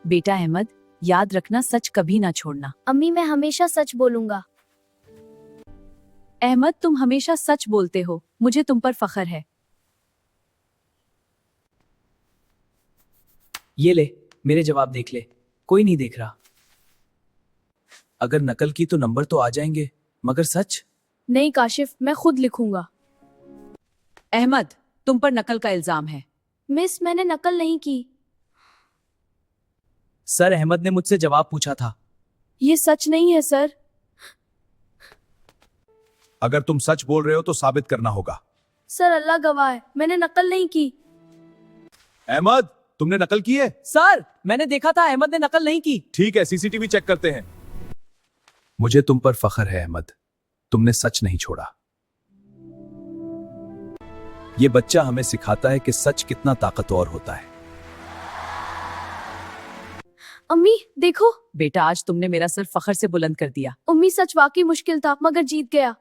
बेटा अहमद, याद रखना सच कभी ना छोड़ना। अम्मी मैं हमेशा सच बोलूंगा। अहमद, तुम हमेशा सच बोलते हो, मुझे तुम पर फख्र है। ये ले, मेरे जवाब देख ले, कोई नहीं देख रहा। अगर नकल की तो नंबर तो आ जाएंगे, मगर सच? नहीं काशिफ, मैं खुद लिखूंगा। अहमद, तुम पर नकल का इल्जाम है। मिस, मैंने नकल नहीं की। सर, अहमद ने मुझसे जवाब पूछा था। ये सच नहीं है सर। अगर तुम सच बोल रहे हो तो साबित करना होगा। सर अल्लाह गवाह है, मैंने नकल नहीं की। अहमद, तुमने नकल की है? सर, मैंने देखा था अहमद ने नकल नहीं की। ठीक है, सीसीटीवी चेक करते हैं। मुझे तुम पर फख्र है अहमद, तुमने सच नहीं छोड़ा। ये बच्चा हमें सिखाता है कि सच कितना ताकतवर होता है। अम्मी देखो। बेटा, आज तुमने मेरा सर फख्र से बुलंद कर दिया। अम्मी सच वाकई मुश्किल था, मगर जीत गया।